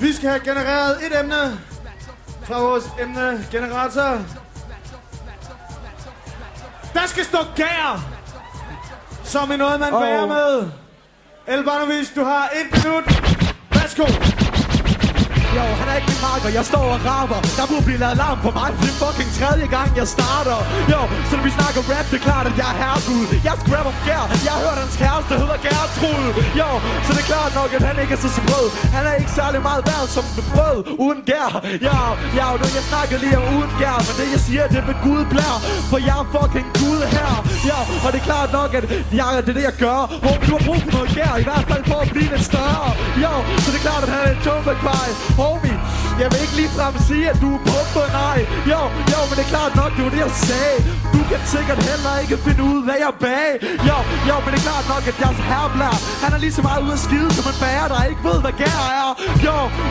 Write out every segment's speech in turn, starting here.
Vi skal have genereret et emne fra vores emnegenerator. Der skal stå gær, som i noget, man bærer med. Elbanovic, du har 1 minut. Værsgo. Jo, han er ikke min marker, jeg står og rapper. Der burde blive lavet larm for mig, for det er fucking 3. gang jeg starter. Jo, så når vi snakker rap, det er klart, at jeg er herregud. Jeg skal rappe om Gær, jeg har hørt hans kæreste hedder Gertrud. Jo, så det er klart nok, at han ikke er så sprød. Han er ikke særlig meget værd som brød uden Gær. Jo, nu jeg snakker lige om uden Gær, men det jeg siger, det er med Gud blær. For jeg er fucking Gud her. Jo, og det er klart nok, at det er det jeg gør. Håber du har brug for noget Gær, i hvert fald for at blive lidt større. Jo, så det er klart, at han er en tumbakvej. Homie, jeg vil ikke ligefrem sige, at du er pumper, nej. Jo, men det er klart nok, det var det jeg sagde. Du kan sikkert heller ikke finde ud, hvad jeg bag. Jo, men det er klart nok, at jeg er herblær. Han er lige så meget ude at skide som en bager, der ikke ved, hvad Gær er.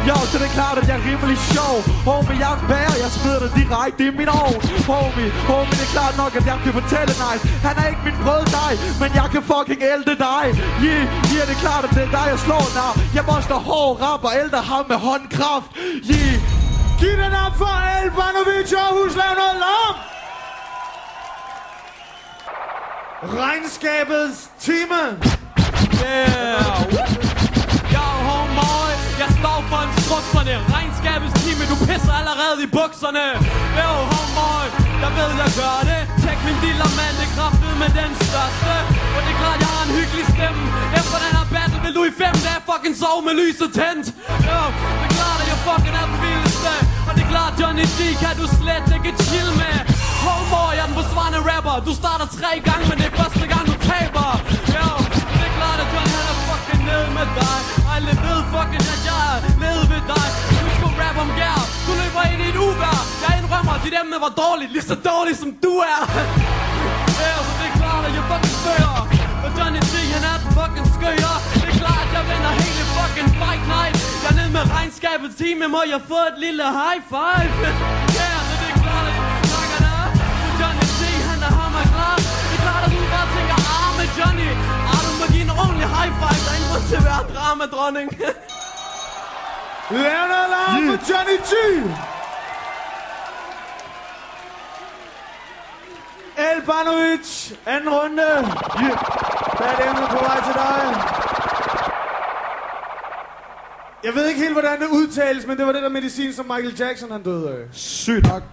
Jo, så det er klart, at jeg er rimelig sjov. Homie, jeg er en bager, jeg smider det direkte i min ovn. Homie, det er klart nok, at jeg kan fortælle nice. Han er ikke min brøddej, men jeg kan fucking ælte dig. Det er klart, at det er dig, jeg slår, når jeg moster hård rap og ælter ham med håndkraft. Giv den op for Elbanovic og Huslav noget larm. Regnskabets time. Yo, homeboy, jeg står for instrukserne. Regnskabets time, du pisser allerede i bukserne. Yo, homeboy, jeg ved, jeg gør det. Tjek min dealer, mand, det er kraftet med den største. Og det er klart, jeg har en hyggelig stemme. Efter den her battle vil du i 5 dage fucking sove med lyset tændt. Yo, det er klart, at jeg fucking er den vildeste. Og det er klart, Johnny D kan du slet ikke chill med. Homeboy, jeg er den forsvarende rapper. Du starter 3 gange, men det er første gang, du taber. Yo, det er klart, at John han er fucking nede med dig. Og alle ved fucking, at jeg er nede ved dig. Du skulle rappe om Gær. Du løber ind i et uvejr. Jeg indrømmer, at dit emne var dårligt. Lige så dårligt, som du er. Ja, så det er klart, at jeg fucking spørger. Og Johnny D, han er den fucking skøger. Det er klart, at jeg vinder hele fucking fight night. Jeg er nede med regnskabets time. Må jeg få et lille high five? Ja, så det er klart, at jeg snakker der. Og Johnny D, han er hammer klar. Det er klart, at du bare tænker, med Johnny. Du må give en ordentlig high five. Der er ingen grund til at være dramadronning. Lav noget larm for Johnny G. Elbanovic, anden runde. Hvad er det emne på vej til dig? Jeg ved ikke helt, hvordan det udtales, men det var det der medicin, som Michael Jackson han døde af. Sygt nok.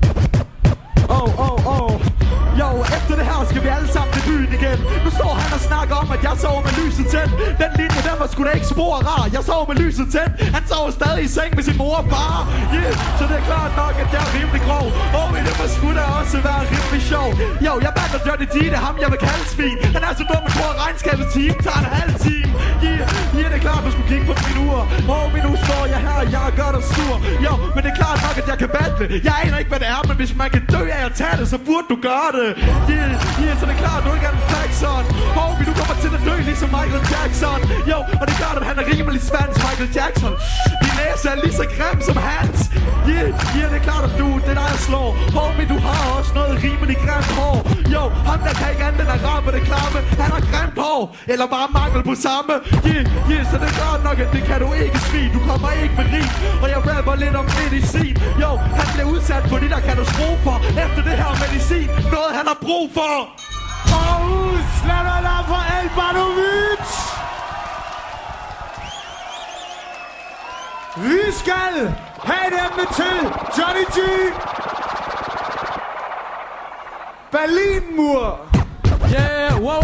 Jo, efter det her skal vi alle sammen i byen igen. Nu står han og snakker om, at jeg sover med lyset tændt. Den linje, den var sgu da ikke spor rar. Jeg sover med lyset tændt. Han sover stadig i seng med sin mor og far. Så det er klart nok, at jeg er rimelig grov. Det må sgu da også være rimelig sjov. Jo, jeg backer Johnny D, det er ham, jeg vil kalde svin. Han er så dum, at tror, at regnskabets time tager en halv time. Det er klart, du skulle kigge på min ur. Nu står jeg her, og jeg gør dig sur. Jo, men det er klart nok, at jeg kan battle. Jeg aner ikke, hvad det er, men hvis man kan dø af at tage det, så burde du gøre det. Så det er klart, at du ikke er en faxon. Du kommer til at dø ligesom Michael Jackson. Jo, og det er klart, at han er rimelig svans, Michael Jackson. Din næse er lige så grim som hans. Det er klart, at det er dig, jeg slår. Du har også noget rimelig grimt hår. Jo, ham der kan ikke andet end at ramme det klamme. Han har grimt hår, eller bare mangel på samme. Så det er klart nok, at det kan du ikke svige. Du kommer ikke med rig, og jeg rapper lidt om medicin. Jo, han bliver udsat for de der katastrofer. Efter det her medicin, noget han har brug for. Slap dig larm for Elbanovic. Vi skal have et emne til Johnny G. Berlinmur. Wow.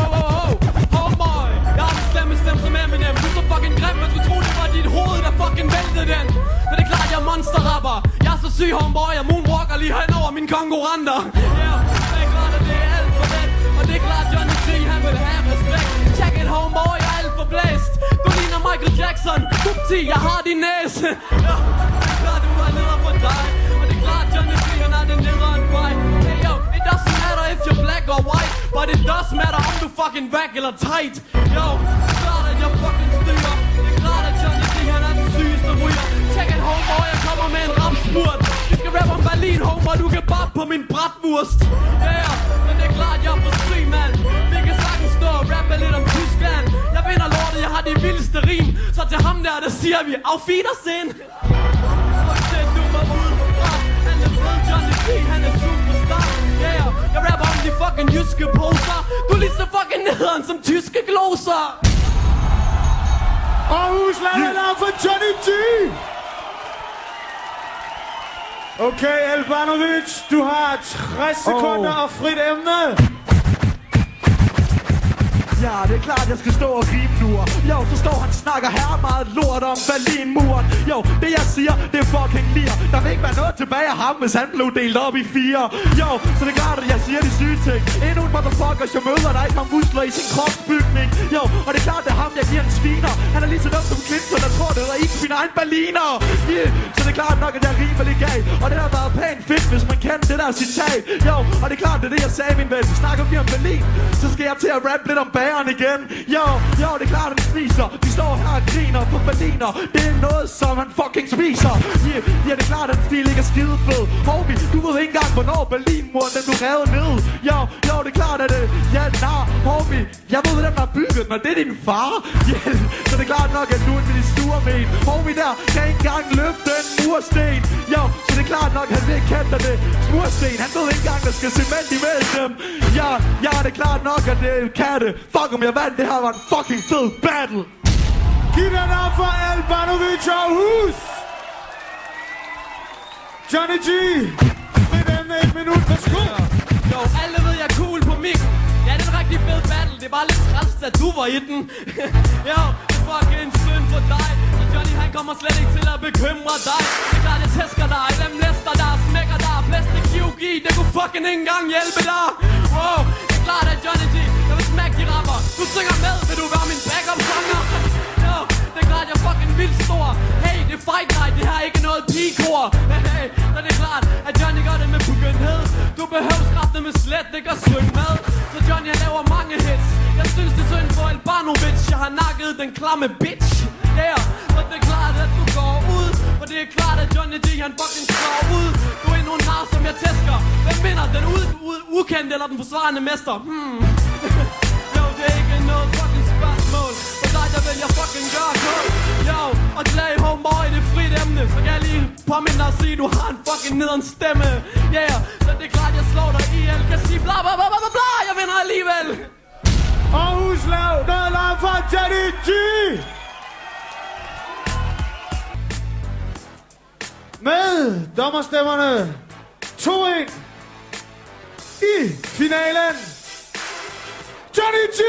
Homeboy, jeg har den stemme som Eminem. Du er så fucking grim, man skulle tro, det var dit hoved, der fucking væltede den. Men det er klart, jeg er monsterrapper. Jeg er så syg, homeboy, jeg moonwalker lige hen over mine konkurrenter. Det er klart, at det er alt for let. Og det er klart, Johnny T, han vil have respekt. Check it, homeboy, jeg er alt for blæst. Du ligner Michael Jackson. Upti, jeg har din næse. Det er klart, du er nede for dig. Og det er klart, Johnny T, han er den nederen vej. Hey yo, it doesn't matter if you're black or white, but it does matter om du fucking back eller tight. Yo, det er klart, at jeg fucking styrer. Det er klart, at Johnny T, han er den sygeste ryger. Check it, homeboy, jeg kommer med en rapspurt. Vi skal rappe om Berlin, homeboy, du kan bare på min bratwurst. Men det er klart, jeg er for syg, mand. Vi kan sagtens stå og rappe lidt om Tyskland. Jeg vinder lortet, jeg har de vildeste rim. Så til ham der, der siger vi, auf Wiedersehen. Du var ude fra, han er ved Johnny G, han er superstar. Yeah, jeg rapper om de fucking jyske poser. Du er lige så fucking nederen som tyske gloser. Aarhus, lad mig lave for Johnny G. Okay, Albanovic, du har 60 sekunder og frit emne. Ja, det er klart, jeg skal stå og grine nu. Jo, så står han snakker her meget lort om Berlinmuren. Jo, det jeg siger, det er fucking lir. Der vil ikke være noget tilbage af ham, hvis han blev delt op i 4. Jo, så det er klart, at jeg siger de syge ting. Endnu en motherfucker, jeg møder, der ikke har muskler i sin kropsbygning. Jo, og det er klart, det er ham, jeg giver en sviner. Han er lige så dum som Clinton, der tror, det er ikke min egen berliner. Yeah. Så det er klart nok, at jeg er rimelig gal. Og det har været pænt fedt, hvis man kender det der citat. Jo, og det er klart, det er det, jeg sagde, min ven. Snakker vi om Berlin, så skal jeg til at rappe lidt om igen. Jo, det er klart, at vi spiser. Vi står her og griner på berliner. Det er noget, som man fucking spiser. Ja, det er klart, at den stil ikke er skidefed. Homie, du ved ikke engang, hvornår Berlinmuren den blev revet ned. Jo, det er klart, at det... Ja, homie, jeg ved, hvem der har bygget den, og det er din far. Yeah, så det er klart nok, at du er med de store men. Homie der kan ikke engang løfte en mursten. Jo, så det er klart nok, at han vil ikke kende det. Mursten, han ved ikke engang, der skal cement imellem dem. Ja, det er klart nok, at det kan det. Fuck om jeg vandt, det her var en fucking fed battle. Giv den op for Albanovic Aarhus. Johnny G, med den 1 minut, værsgo. Jo, alle ved jeg er cool på mig. Ja, det er en rigtig fed battle. Det er bare lidt træls, at du var i den. Jo, det er fucking synd for dig. Så Johnny, han kommer slet ikke til at bekymre dig. Det er klart, jeg tæsker dig, lemlæster dig, smækker dig. Plastik kirurgi, det kunne fucking ikke engang hjælpe dig. Wow, det er klart, at Johnny G, jeg vil smække de rapper. Du synger med, vil du være min backup-sanger? Jo, det er klart, jeg er fucking vildt stor. Hey, det er Fight Night, det her er ikke noget pigekor. Hey, så det er klart, at Johnny gør det med begyndthed. Du behøver skræfte med slet, det gør synge med. Så Johnny, han laver mange hits. Jeg synes, det er synd for Albanovic. Jeg har nakket den klamme bitch. Yeah, og det er klart, at du går ud. Og det er klart, at Johnny D, han fucking slår ud. Du er endnu en nar, som jeg tæsker. Hvem vinder, den ukendte eller den forsvarende mester? Jo, det er ikke noget fucking spørgsmål. For dig, der vil jeg fucking gøre kul. Jo, og Clay Homeboy, det er frit emne. Så kan jeg lige påminde dig og sige, du har en fucking nederen stemme. Yeah, så det er klart, jeg slår dig ihjel. Kan sige bla bla bla bla bla, jeg vinder alligevel. Aarhus, lav noget larm for Johnny G. Med dommerstemmerne 2-1 i finalen, Johnny G!